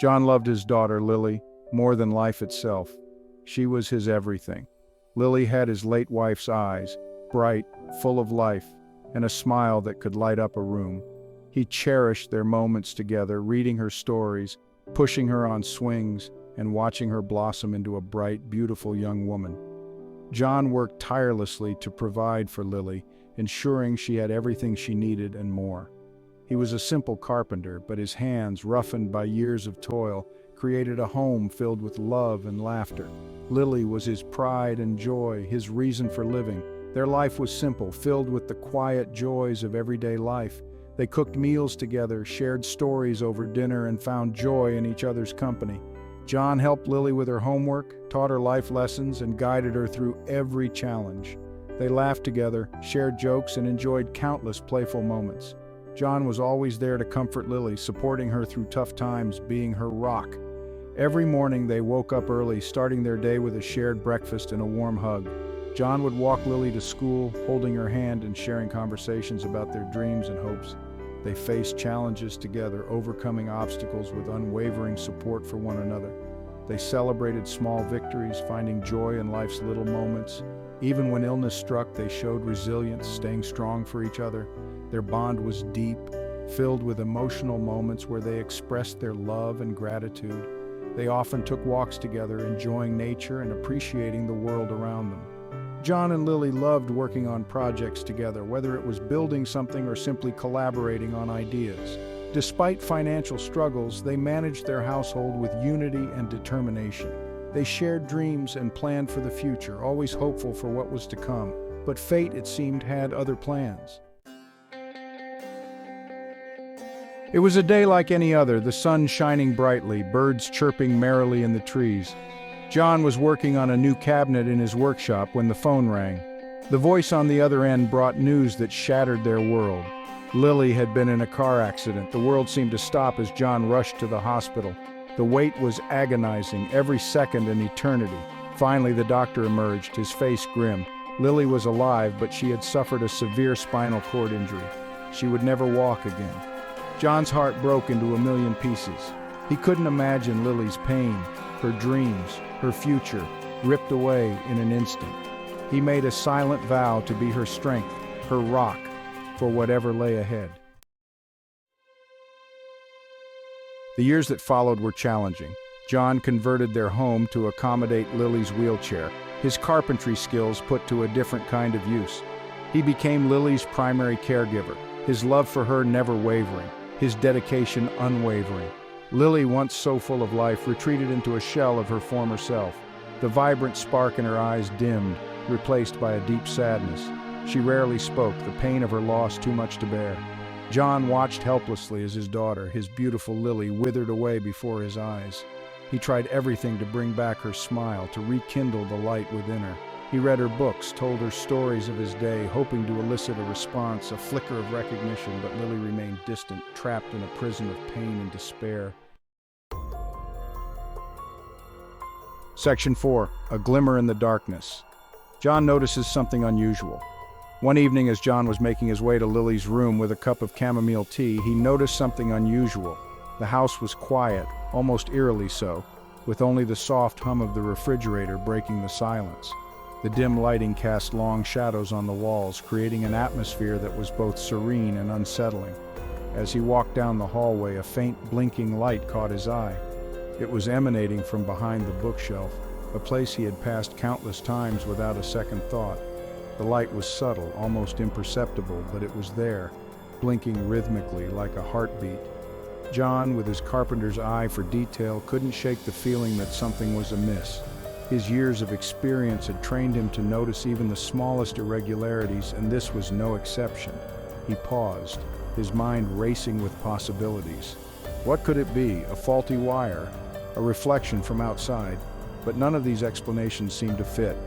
John loved his daughter, Lily, more than life itself. She was his everything. Lily had his late wife's eyes, bright, full of life, and a smile that could light up a room. He cherished their moments together, reading her stories, pushing her on swings, and watching her blossom into a bright, beautiful young woman. John worked tirelessly to provide for Lily, ensuring she had everything she needed and more. He was a simple carpenter, but his hands, roughened by years of toil, created a home filled with love and laughter. Lily was his pride and joy, his reason for living. Their life was simple, filled with the quiet joys of everyday life. They cooked meals together, shared stories over dinner, and found joy in each other's company. John helped Lily with her homework, taught her life lessons, and guided her through every challenge. They laughed together, shared jokes, and enjoyed countless playful moments. John was always there to comfort Lily, supporting her through tough times, being her rock. Every morning they woke up early, starting their day with a shared breakfast and a warm hug. John would walk Lily to school, holding her hand and sharing conversations about their dreams and hopes. They faced challenges together, overcoming obstacles with unwavering support for one another. They celebrated small victories, finding joy in life's little moments. Even when illness struck, they showed resilience, staying strong for each other. Their bond was deep, filled with emotional moments where they expressed their love and gratitude. They often took walks together, enjoying nature and appreciating the world around them. John and Lily loved working on projects together, whether it was building something or simply collaborating on ideas. Despite financial struggles, they managed their household with unity and determination. They shared dreams and planned for the future, always hopeful for what was to come. But fate, it seemed, had other plans. It was a day like any other, the sun shining brightly, birds chirping merrily in the trees. John was working on a new cabinet in his workshop when the phone rang. The voice on the other end brought news that shattered their world. Lily had been in a car accident. The world seemed to stop as John rushed to the hospital. The wait was agonizing, every second an eternity. Finally, the doctor emerged, his face grim. Lily was alive, but she had suffered a severe spinal cord injury. She would never walk again. John's heart broke into a million pieces. He couldn't imagine Lily's pain, her dreams, her future, ripped away in an instant. He made a silent vow to be her strength, her rock, for whatever lay ahead. The years that followed were challenging. John converted their home to accommodate Lily's wheelchair, his carpentry skills put to a different kind of use. He became Lily's primary caregiver, his love for her never wavering, his dedication unwavering. Lily, once so full of life, retreated into a shell of her former self. The vibrant spark in her eyes dimmed, replaced by a deep sadness. She rarely spoke, the pain of her loss too much to bear. John watched helplessly as his daughter, his beautiful Lily, withered away before his eyes. He tried everything to bring back her smile, to rekindle the light within her. He read her books, told her stories of his day, hoping to elicit a response, a flicker of recognition, but Lily remained distant, trapped in a prison of pain and despair. Section 4. A Glimmer in the Darkness. John notices something unusual. One evening, as John was making his way to Lily's room with a cup of chamomile tea, he noticed something unusual. The house was quiet, almost eerily so, with only the soft hum of the refrigerator breaking the silence. The dim lighting cast long shadows on the walls, creating an atmosphere that was both serene and unsettling. As he walked down the hallway, a faint blinking light caught his eye. It was emanating from behind the bookshelf, a place he had passed countless times without a second thought. The light was subtle, almost imperceptible, but it was there, blinking rhythmically like a heartbeat. John, with his carpenter's eye for detail, couldn't shake the feeling that something was amiss. His years of experience had trained him to notice even the smallest irregularities, and this was no exception. He paused, his mind racing with possibilities. What could it be? A faulty wire? A reflection from outside? But none of these explanations seemed to fit.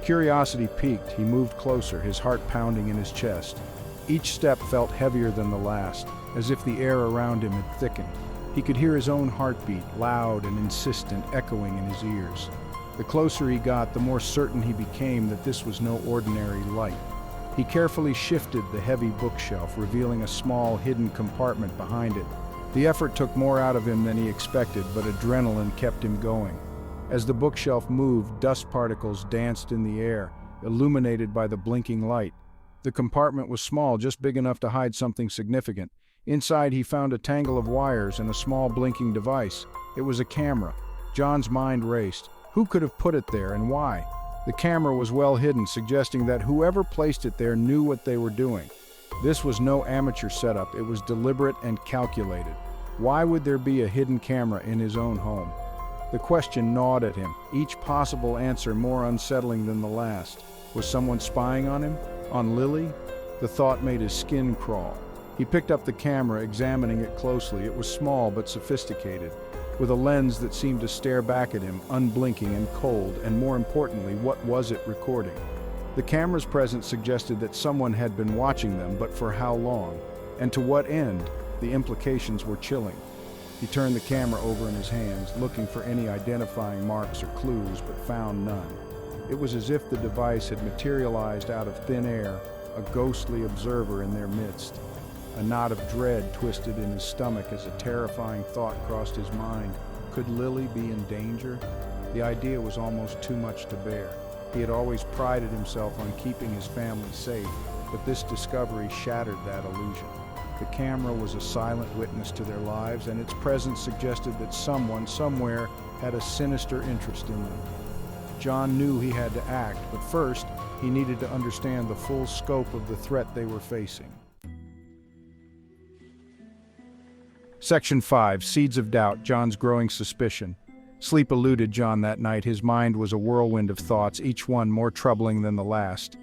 Curiosity piqued, he moved closer, his heart pounding in his chest. Each step felt heavier than the last, as if the air around him had thickened. He could hear his own heartbeat, loud and insistent, echoing in his ears. The closer he got, the more certain he became that this was no ordinary light. He carefully shifted the heavy bookshelf, revealing a small, hidden compartment behind it. The effort took more out of him than he expected, but adrenaline kept him going. As the bookshelf moved, dust particles danced in the air, illuminated by the blinking light. The compartment was small, just big enough to hide something significant. Inside, he found a tangle of wires and a small blinking device. It was a camera. John's mind raced. Who could have put it there and why? The camera was well hidden, suggesting that whoever placed it there knew what they were doing. This was no amateur setup. It was deliberate and calculated. Why would there be a hidden camera in his own home? The question gnawed at him, each possible answer more unsettling than the last. Was someone spying on him? On Lily? The thought made his skin crawl. He picked up the camera, examining it closely. It was small but sophisticated, with a lens that seemed to stare back at him, unblinking and cold, and more importantly, what was it recording? The camera's presence suggested that someone had been watching them, but for how long? And to what end? The implications were chilling. He turned the camera over in his hands, looking for any identifying marks or clues, but found none. It was as if the device had materialized out of thin air, a ghostly observer in their midst. A knot of dread twisted in his stomach as a terrifying thought crossed his mind. Could Lily be in danger? The idea was almost too much to bear. He had always prided himself on keeping his family safe, but this discovery shattered that illusion. The camera was a silent witness to their lives, and its presence suggested that someone, somewhere, had a sinister interest in them. John knew he had to act, but first, he needed to understand the full scope of the threat they were facing. Section 5. Seeds of Doubt, John's Growing Suspicion. Sleep eluded John that night. His mind was a whirlwind of thoughts, each one more troubling than the last.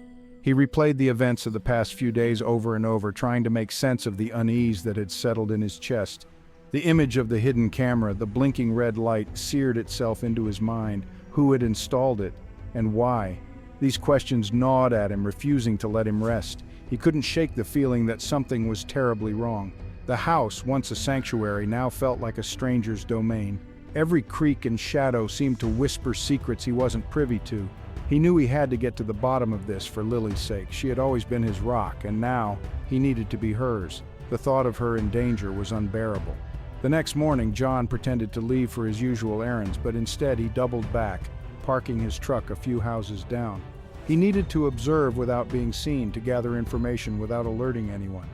He replayed the events of the past few days over and over, trying to make sense of the unease that had settled in his chest. The image of the hidden camera, the blinking red light, seared itself into his mind. Who had installed it, and why? These questions gnawed at him, refusing to let him rest. He couldn't shake the feeling that something was terribly wrong. The house, once a sanctuary, now felt like a stranger's domain. Every creak and shadow seemed to whisper secrets he wasn't privy to. He knew he had to get to the bottom of this for Lily's sake. She had always been his rock, and now he needed to be hers. The thought of her in danger was unbearable. The next morning, John pretended to leave for his usual errands, but instead he doubled back, parking his truck a few houses down. He needed to observe without being seen, to gather information without alerting anyone.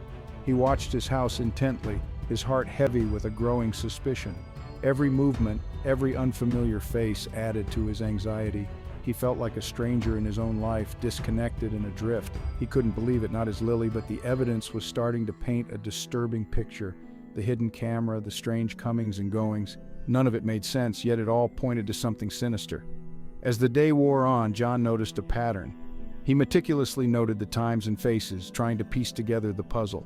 He watched his house intently, his heart heavy with a growing suspicion. Every movement, every unfamiliar face added to his anxiety. He felt like a stranger in his own life, disconnected and adrift. He couldn't believe it, not as Lily, but the evidence was starting to paint a disturbing picture. The hidden camera, the strange comings and goings. None of it made sense, yet it all pointed to something sinister. As the day wore on, John noticed a pattern. He meticulously noted the times and faces, trying to piece together the puzzle.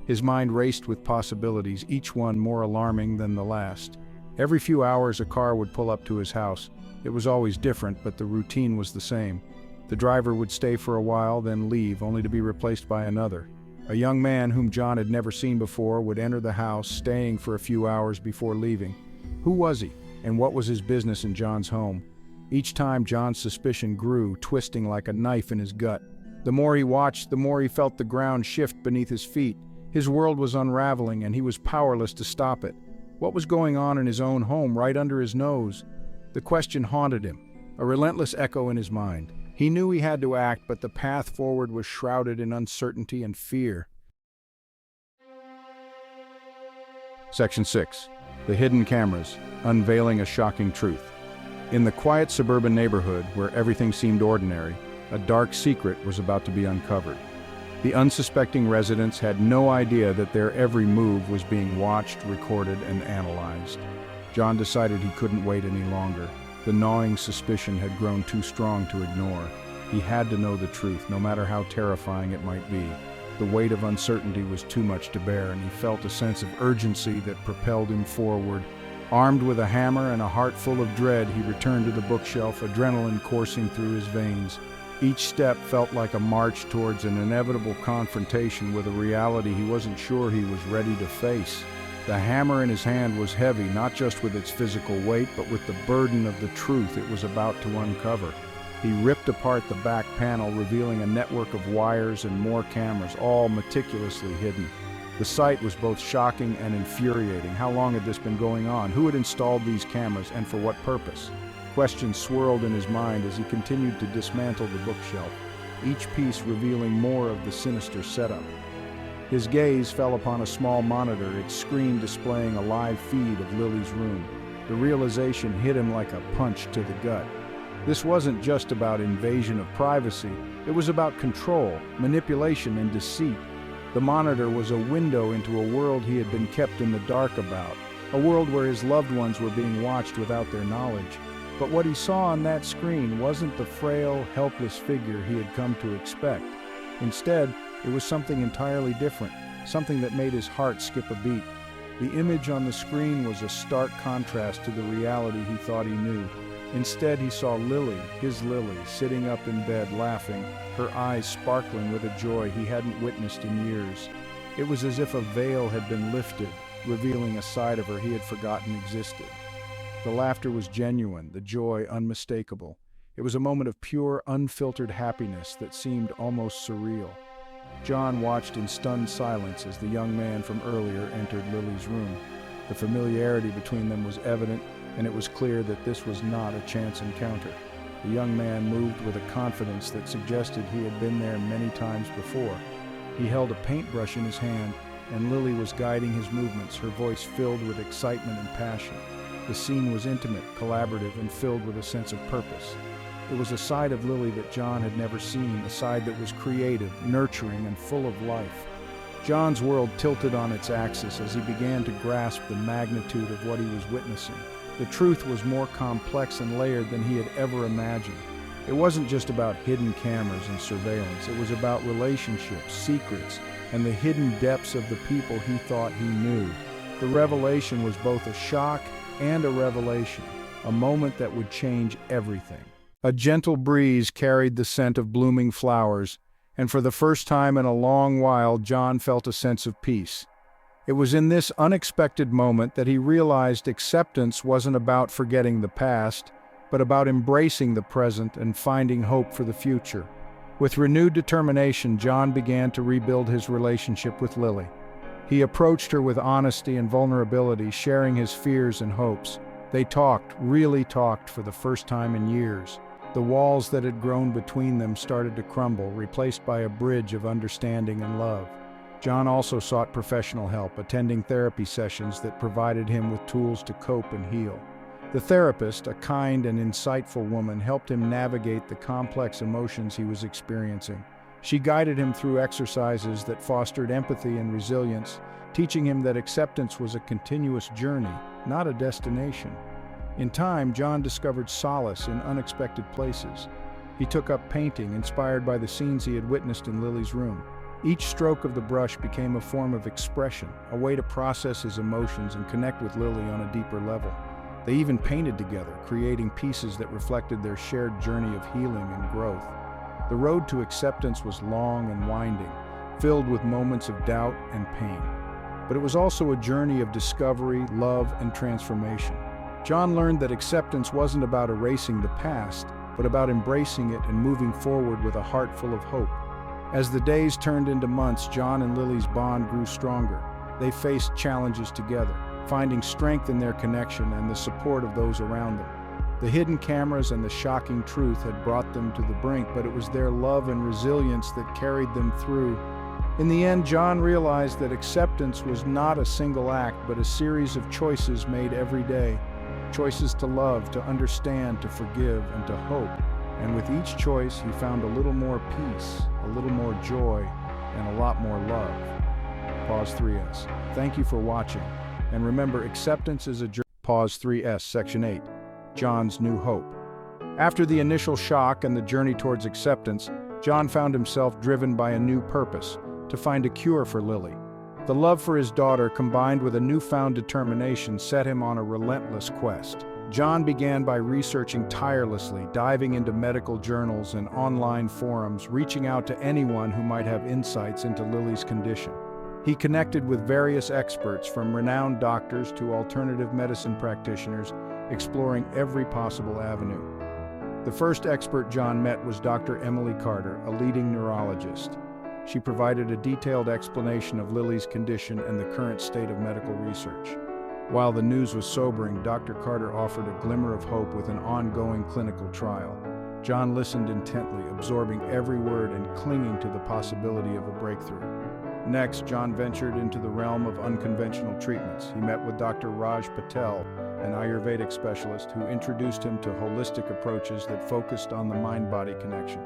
His mind raced with possibilities, each one more alarming than the last. Every few hours, a car would pull up to his house. It was always different, but the routine was the same. The driver would stay for a while, then leave, only to be replaced by another. A young man whom John had never seen before would enter the house, staying for a few hours before leaving. Who was he, and what was his business in John's home? Each time, John's suspicion grew, twisting like a knife in his gut. The more he watched, the more he felt the ground shift beneath his feet. His world was unraveling, and he was powerless to stop it. What was going on in his own home, right under his nose? The question haunted him, a relentless echo in his mind. He knew he had to act, but the path forward was shrouded in uncertainty and fear. Section 6. The Hidden Cameras, Unveiling a Shocking Truth. In the quiet suburban neighborhood, where everything seemed ordinary, a dark secret was about to be uncovered. The unsuspecting residents had no idea that their every move was being watched, recorded, and analyzed. John decided he couldn't wait any longer. The gnawing suspicion had grown too strong to ignore. He had to know the truth, no matter how terrifying it might be. The weight of uncertainty was too much to bear, and he felt a sense of urgency that propelled him forward. Armed with a hammer and a heart full of dread, he returned to the bookshelf, adrenaline coursing through his veins. Each step felt like a march towards an inevitable confrontation with a reality he wasn't sure he was ready to face. The hammer in his hand was heavy, not just with its physical weight, but with the burden of the truth it was about to uncover. He ripped apart the back panel, revealing a network of wires and more cameras, all meticulously hidden. The sight was both shocking and infuriating. How long had this been going on? Who had installed these cameras, and for what purpose? Questions swirled in his mind as he continued to dismantle the bookshelf, each piece revealing more of the sinister setup. His gaze fell upon a small monitor, its screen displaying a live feed of Lily's room. The realization hit him like a punch to the gut. This wasn't just about invasion of privacy, it was about control, manipulation, and deceit. The monitor was a window into a world he had been kept in the dark about, a world where his loved ones were being watched without their knowledge. But what he saw on that screen wasn't the frail, helpless figure he had come to expect. Instead, it was something entirely different, something that made his heart skip a beat. The image on the screen was a stark contrast to the reality he thought he knew. Instead, he saw Lily, his Lily, sitting up in bed laughing, her eyes sparkling with a joy he hadn't witnessed in years. It was as if a veil had been lifted, revealing a side of her he had forgotten existed. The laughter was genuine, the joy unmistakable. It was a moment of pure, unfiltered happiness that seemed almost surreal. John watched in stunned silence as the young man from earlier entered Lily's room. The familiarity between them was evident, and it was clear that this was not a chance encounter. The young man moved with a confidence that suggested he had been there many times before. He held a paintbrush in his hand, and Lily was guiding his movements, her voice filled with excitement and passion. The scene was intimate, collaborative, and filled with a sense of purpose. It was a side of Lily that John had never seen, a side that was creative, nurturing, and full of life. John's world tilted on its axis as he began to grasp the magnitude of what he was witnessing. The truth was more complex and layered than he had ever imagined. It wasn't just about hidden cameras and surveillance. It was about relationships, secrets, and the hidden depths of the people he thought he knew. The revelation was both a shock and a revelation, a moment that would change everything. A gentle breeze carried the scent of blooming flowers, and for the first time in a long while, John felt a sense of peace. It was in this unexpected moment that he realized acceptance wasn't about forgetting the past, but about embracing the present and finding hope for the future. With renewed determination, John began to rebuild his relationship with Lily. He approached her with honesty and vulnerability, sharing his fears and hopes. They talked, really talked, for the first time in years. The walls that had grown between them started to crumble, replaced by a bridge of understanding and love. John also sought professional help, attending therapy sessions that provided him with tools to cope and heal. The therapist, a kind and insightful woman, helped him navigate the complex emotions he was experiencing. She guided him through exercises that fostered empathy and resilience, teaching him that acceptance was a continuous journey, not a destination. In time, John discovered solace in unexpected places. He took up painting, inspired by the scenes he had witnessed in Lily's room. Each stroke of the brush became a form of expression, a way to process his emotions and connect with Lily on a deeper level. They even painted together, creating pieces that reflected their shared journey of healing and growth. The road to acceptance was long and winding, filled with moments of doubt and pain. But it was also a journey of discovery, love, and transformation. John learned that acceptance wasn't about erasing the past, but about embracing it and moving forward with a heart full of hope. As the days turned into months, John and Lily's bond grew stronger. They faced challenges together, finding strength in their connection and the support of those around them. The hidden cameras and the shocking truth had brought them to the brink, but it was their love and resilience that carried them through. In the end, John realized that acceptance was not a single act, but a series of choices made every day. Choices to love, to understand, to forgive, and to hope. And with each choice, he found a little more peace, a little more joy, and a lot more love. Pause 3S. Thank you for watching. And remember, acceptance is a journey. Pause 3S, Section 8. John's New Hope. After the initial shock and the journey towards acceptance, John found himself driven by a new purpose, to find a cure for Lily. The love for his daughter, combined with a newfound determination, set him on a relentless quest. John began by researching tirelessly, diving into medical journals and online forums, reaching out to anyone who might have insights into Lily's condition. He connected with various experts, from renowned doctors to alternative medicine practitioners, exploring every possible avenue. The first expert John met was Dr. Emily Carter, a leading neurologist. She provided a detailed explanation of Lily's condition and the current state of medical research. While the news was sobering, Dr. Carter offered a glimmer of hope with an ongoing clinical trial. John listened intently, absorbing every word and clinging to the possibility of a breakthrough. Next, John ventured into the realm of unconventional treatments. He met with Dr. Raj Patel, an Ayurvedic specialist who introduced him to holistic approaches that focused on the mind-body connection.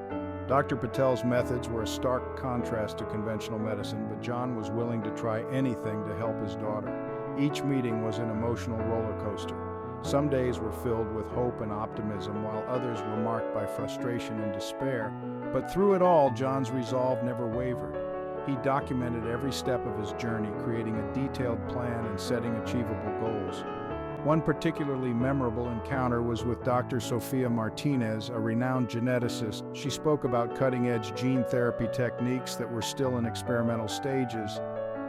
Dr. Patel's methods were a stark contrast to conventional medicine, but John was willing to try anything to help his daughter. Each meeting was an emotional roller coaster. Some days were filled with hope and optimism, while others were marked by frustration and despair. But through it all, John's resolve never wavered. He documented every step of his journey, creating a detailed plan and setting achievable goals. One particularly memorable encounter was with Dr. Sofia Martinez, a renowned geneticist. She spoke about cutting-edge gene therapy techniques that were still in experimental stages.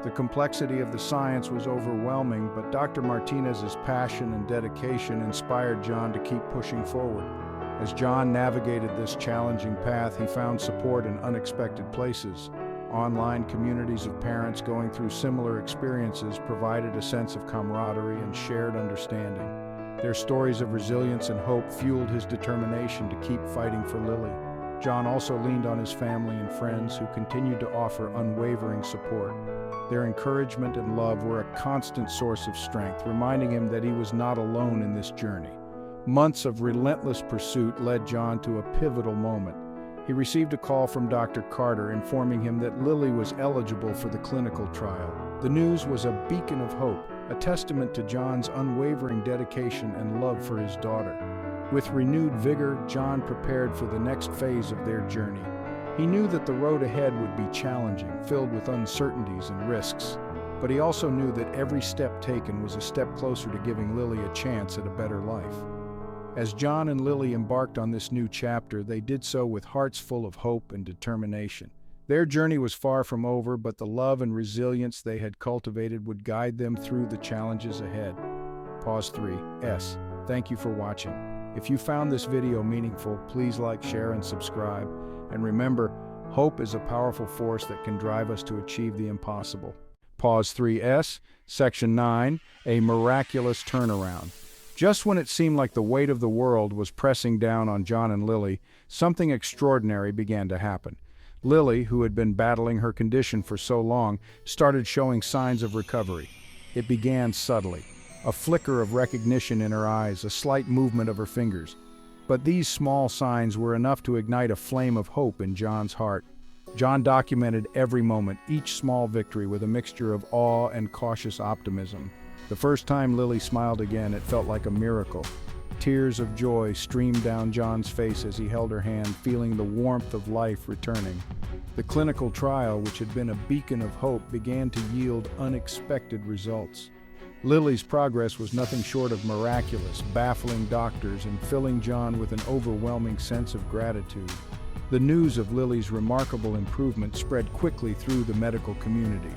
The complexity of the science was overwhelming, but Dr. Martinez's passion and dedication inspired John to keep pushing forward. As John navigated this challenging path, he found support in unexpected places. Online communities of parents going through similar experiences provided a sense of camaraderie and shared understanding. Their stories of resilience and hope fueled his determination to keep fighting for Lily. John also leaned on his family and friends who continued to offer unwavering support. Their encouragement and love were a constant source of strength, reminding him that he was not alone in this journey. Months of relentless pursuit led John to a pivotal moment. He received a call from Dr. Carter informing him that Lily was eligible for the clinical trial. The news was a beacon of hope, a testament to John's unwavering dedication and love for his daughter. With renewed vigor, John prepared for the next phase of their journey. He knew that the road ahead would be challenging, filled with uncertainties and risks. But he also knew that every step taken was a step closer to giving Lily a chance at a better life. As John and Lily embarked on this new chapter, they did so with hearts full of hope and determination. Their journey was far from over, but the love and resilience they had cultivated would guide them through the challenges ahead. Pause 3S. Thank you for watching. If you found this video meaningful, please like, share, and subscribe. And remember, hope is a powerful force that can drive us to achieve the impossible. Pause 3S. Section 9. A miraculous turnaround. Just when it seemed like the weight of the world was pressing down on John and Lily, something extraordinary began to happen. Lily, who had been battling her condition for so long, started showing signs of recovery. It began subtly. A flicker of recognition in her eyes, a slight movement of her fingers. But these small signs were enough to ignite a flame of hope in John's heart. John documented every moment, each small victory, with a mixture of awe and cautious optimism. The first time Lily smiled again, it felt like a miracle. Tears of joy streamed down John's face as he held her hand, feeling the warmth of life returning. The clinical trial, which had been a beacon of hope, began to yield unexpected results. Lily's progress was nothing short of miraculous, baffling doctors and filling John with an overwhelming sense of gratitude. The news of Lily's remarkable improvement spread quickly through the medical community.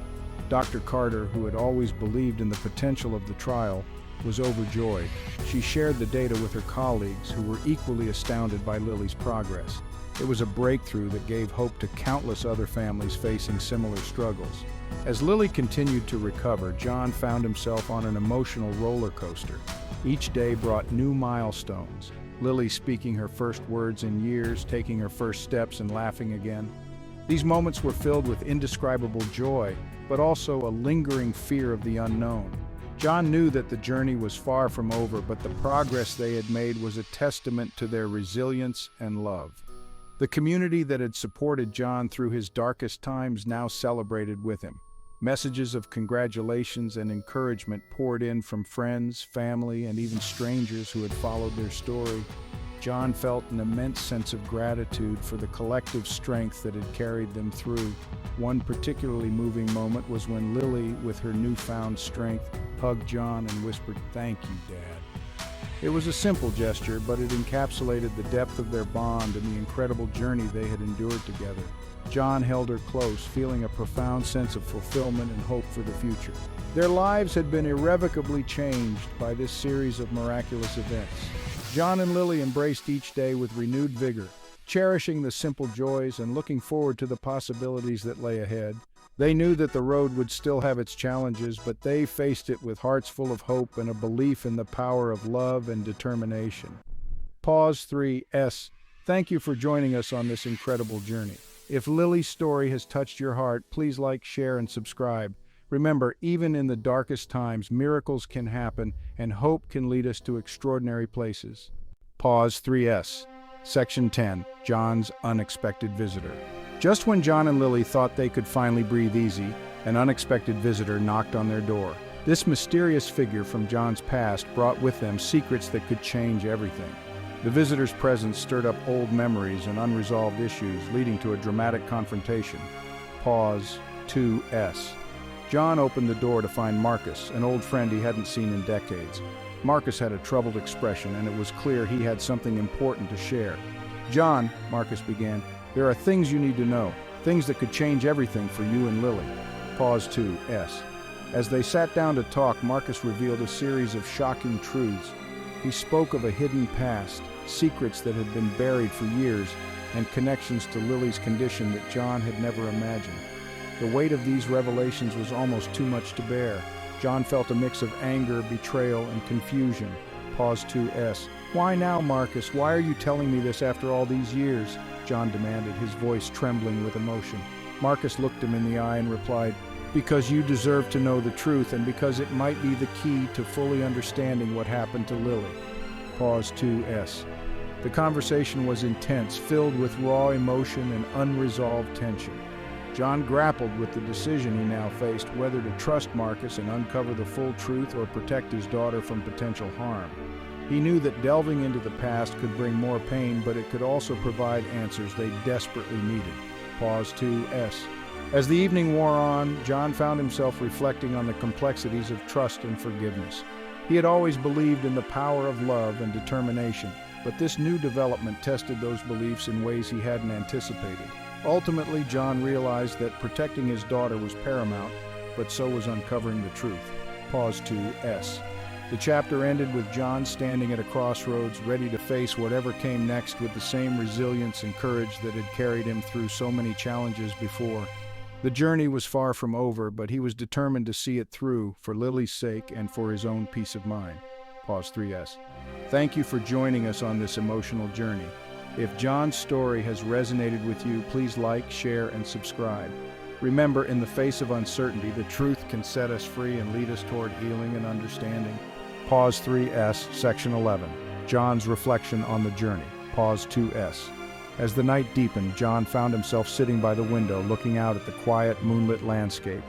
Dr. Carter, who had always believed in the potential of the trial, was overjoyed. She shared the data with her colleagues, who were equally astounded by Lily's progress. It was a breakthrough that gave hope to countless other families facing similar struggles. As Lily continued to recover, John found himself on an emotional roller coaster. Each day brought new milestones. Lily speaking her first words in years, taking her first steps and laughing again. These moments were filled with indescribable joy, but also a lingering fear of the unknown. John knew that the journey was far from over, but the progress they had made was a testament to their resilience and love. The community that had supported John through his darkest times now celebrated with him. Messages of congratulations and encouragement poured in from friends, family, and even strangers who had followed their story. John felt an immense sense of gratitude for the collective strength that had carried them through. One particularly moving moment was when Lily, with her newfound strength, hugged John and whispered, "Thank you, Dad." It was a simple gesture, but it encapsulated the depth of their bond and the incredible journey they had endured together. John held her close, feeling a profound sense of fulfillment and hope for the future. Their lives had been irrevocably changed by this series of miraculous events. John and Lily embraced each day with renewed vigor, cherishing the simple joys and looking forward to the possibilities that lay ahead. They knew that the road would still have its challenges, but they faced it with hearts full of hope and a belief in the power of love and determination. Pause 3S. Thank you for joining us on this incredible journey. If Lily's story has touched your heart, please like, share, and subscribe. Remember, even in the darkest times, miracles can happen and hope can lead us to extraordinary places. Pause 3S. Section 10. John's Unexpected Visitor. Just when John and Lily thought they could finally breathe easy, an unexpected visitor knocked on their door. This mysterious figure from John's past brought with them secrets that could change everything. The visitor's presence stirred up old memories and unresolved issues, leading to a dramatic confrontation. Pause 2S. John opened the door to find Marcus, an old friend he hadn't seen in decades. Marcus had a troubled expression, and it was clear he had something important to share. "John," Marcus began, "there are things you need to know, things that could change everything for you and Lily." Pause 2S. As they sat down to talk, Marcus revealed a series of shocking truths. He spoke of a hidden past, secrets that had been buried for years, and connections to Lily's condition that John had never imagined. The weight of these revelations was almost too much to bear. John felt a mix of anger, betrayal, and confusion. Pause 2S. "Why now, Marcus? Why are you telling me this after all these years?" John demanded, his voice trembling with emotion. Marcus looked him in the eye and replied, "Because you deserve to know the truth, and because it might be the key to fully understanding what happened to Lily." Pause 2S. The conversation was intense, filled with raw emotion and unresolved tension. John grappled with the decision he now faced, whether to trust Marcus and uncover the full truth or protect his daughter from potential harm. He knew that delving into the past could bring more pain, but it could also provide answers they desperately needed. Pause 2S. As the evening wore on, John found himself reflecting on the complexities of trust and forgiveness. He had always believed in the power of love and determination, but this new development tested those beliefs in ways he hadn't anticipated. Ultimately, John realized that protecting his daughter was paramount, but so was uncovering the truth. Pause 2S. The chapter ended with John standing at a crossroads, ready to face whatever came next with the same resilience and courage that had carried him through so many challenges before. The journey was far from over, but he was determined to see it through for Lily's sake and for his own peace of mind. Pause 3S. Thank you for joining us on this emotional journey. If John's story has resonated with you, please like, share, and subscribe. Remember, in the face of uncertainty, the truth can set us free and lead us toward healing and understanding. Pause 3S, Section 11. John's reflection on the journey. Pause 2S. As the night deepened, John found himself sitting by the window, looking out at the quiet, moonlit landscape.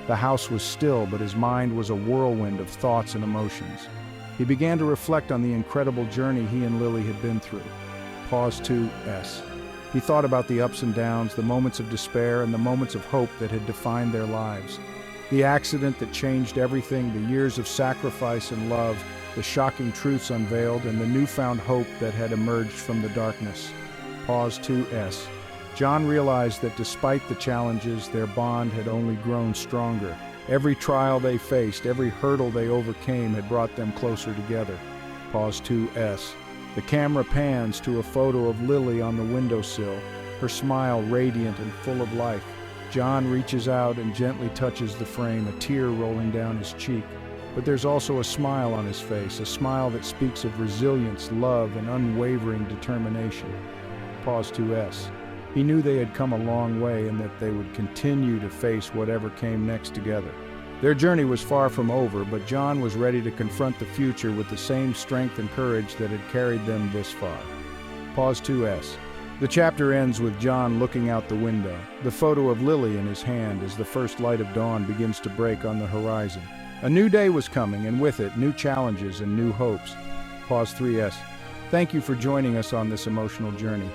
The house was still, but his mind was a whirlwind of thoughts and emotions. He began to reflect on the incredible journey he and Lily had been through. Pause 2S. He thought about the ups and downs, the moments of despair, and the moments of hope that had defined their lives. The accident that changed everything, the years of sacrifice and love, the shocking truths unveiled, and the newfound hope that had emerged from the darkness. Pause 2S. John realized that despite the challenges, their bond had only grown stronger. Every trial they faced, every hurdle they overcame had brought them closer together. Pause 2S. The camera pans to a photo of Lily on the windowsill, her smile radiant and full of life. John reaches out and gently touches the frame, a tear rolling down his cheek. But there's also a smile on his face, a smile that speaks of resilience, love, and unwavering determination. Pause 2S. He knew they had come a long way and that they would continue to face whatever came next together. Their journey was far from over, but John was ready to confront the future with the same strength and courage that had carried them this far. Pause 2S. The chapter ends with John looking out the window, the photo of Lily in his hand as the first light of dawn begins to break on the horizon. A new day was coming, and with it, new challenges and new hopes. Pause 3S. Thank you for joining us on this emotional journey.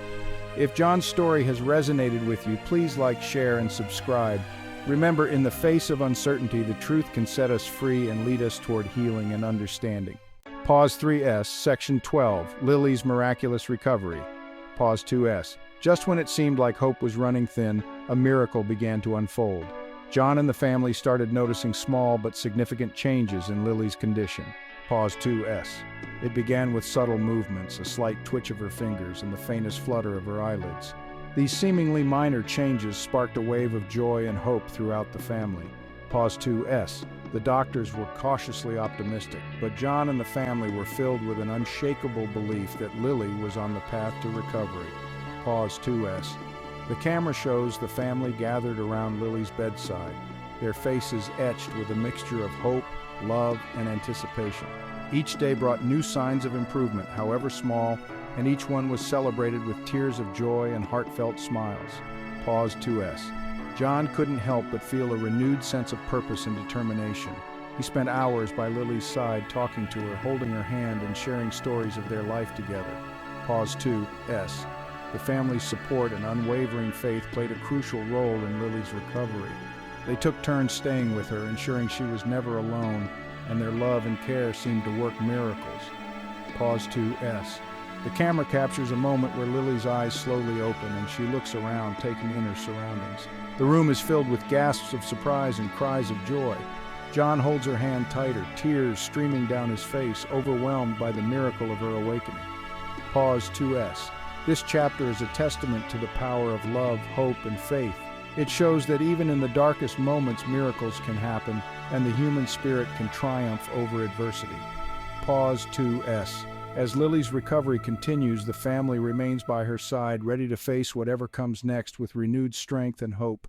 If John's story has resonated with you, please like, share, and subscribe. Remember, in the face of uncertainty, the truth can set us free and lead us toward healing and understanding. Pause 3S, Section 12, Lily's Miraculous Recovery. Pause 2S. Just when it seemed like hope was running thin, a miracle began to unfold. John and the family started noticing small but significant changes in Lily's condition. Pause 2S. It began with subtle movements, a slight twitch of her fingers and the faintest flutter of her eyelids. These seemingly minor changes sparked a wave of joy and hope throughout the family. Pause 2S. The doctors were cautiously optimistic, but John and the family were filled with an unshakable belief that Lily was on the path to recovery. Pause 2S. The camera shows the family gathered around Lily's bedside, their faces etched with a mixture of hope, love, and anticipation. Each day brought new signs of improvement, however small, and each one was celebrated with tears of joy and heartfelt smiles. Pause 2S. John couldn't help but feel a renewed sense of purpose and determination. He spent hours by Lily's side talking to her, holding her hand and sharing stories of their life together. Pause 2S. The family's support and unwavering faith played a crucial role in Lily's recovery. They took turns staying with her, ensuring she was never alone, and their love and care seemed to work miracles. Pause 2S. The camera captures a moment where Lily's eyes slowly open and she looks around, taking in her surroundings. The room is filled with gasps of surprise and cries of joy. John holds her hand tighter, tears streaming down his face, overwhelmed by the miracle of her awakening. Pause 2S. This chapter is a testament to the power of love, hope, and faith. It shows that even in the darkest moments, miracles can happen, and the human spirit can triumph over adversity. Pause 2S. As Lily's recovery continues, the family remains by her side, ready to face whatever comes next with renewed strength and hope.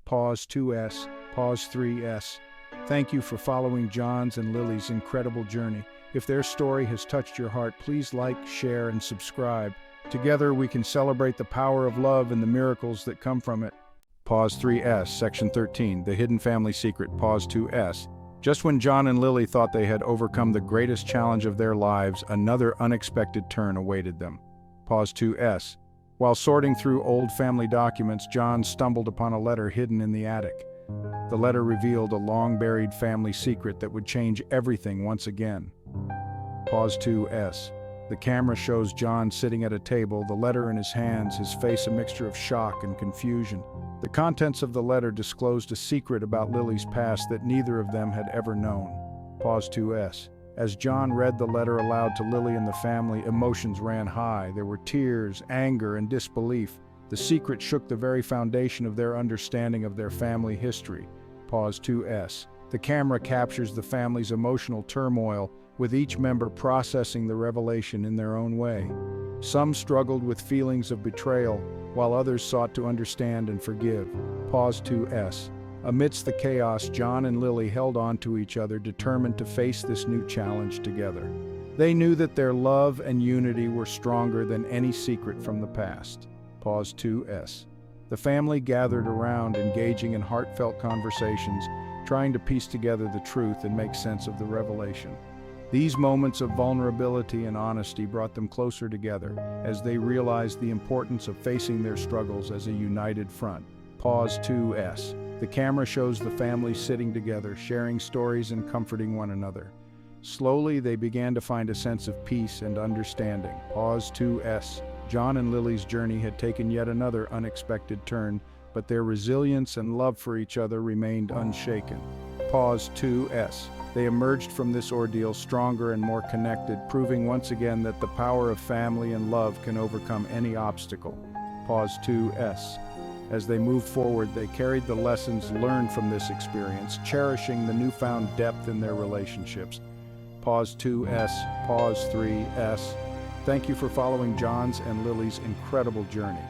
Pause 2S. Pause 3S. Thank you for following John's and Lily's incredible journey. If their story has touched your heart, please like, share, and subscribe. Together we can celebrate the power of love and the miracles that come from it. Pause 3S, Section 13, The Hidden Family Secret. Pause 2S. Just when John and Lily thought they had overcome the greatest challenge of their lives, another unexpected turn awaited them. Pause 2S. While sorting through old family documents, John stumbled upon a letter hidden in the attic. The letter revealed a long-buried family secret that would change everything once again. Pause 2S. The camera shows John sitting at a table, the letter in his hands, his face a mixture of shock and confusion. The contents of the letter disclosed a secret about Lily's past that neither of them had ever known. Pause 2S. As John read the letter aloud to Lily and the family, emotions ran high. There were tears, anger, and disbelief. The secret shook the very foundation of their understanding of their family history. Pause 2S. The camera captures the family's emotional turmoil, with each member processing the revelation in their own way. Some struggled with feelings of betrayal, while others sought to understand and forgive. Pause 2S. Amidst the chaos, John and Lily held on to each other, determined to face this new challenge together. They knew that their love and unity were stronger than any secret from the past. Pause 2S. The family gathered around, engaging in heartfelt conversations, trying to piece together the truth and make sense of the revelation. These moments of vulnerability and honesty brought them closer together as they realized the importance of facing their struggles as a united front. Pause 2S. The camera shows the family sitting together, sharing stories and comforting one another. Slowly, they began to find a sense of peace and understanding. Pause 2S. John and Lily's journey had taken yet another unexpected turn, but their resilience and love for each other remained unshaken. Pause 2S. They emerged from this ordeal stronger and more connected, proving once again that the power of family and love can overcome any obstacle. Pause 2S. As they moved forward, they carried the lessons learned from this experience, cherishing the newfound depth in their relationships. Pause 2S. Pause 3S. Thank you for following John's and Lily's incredible journey.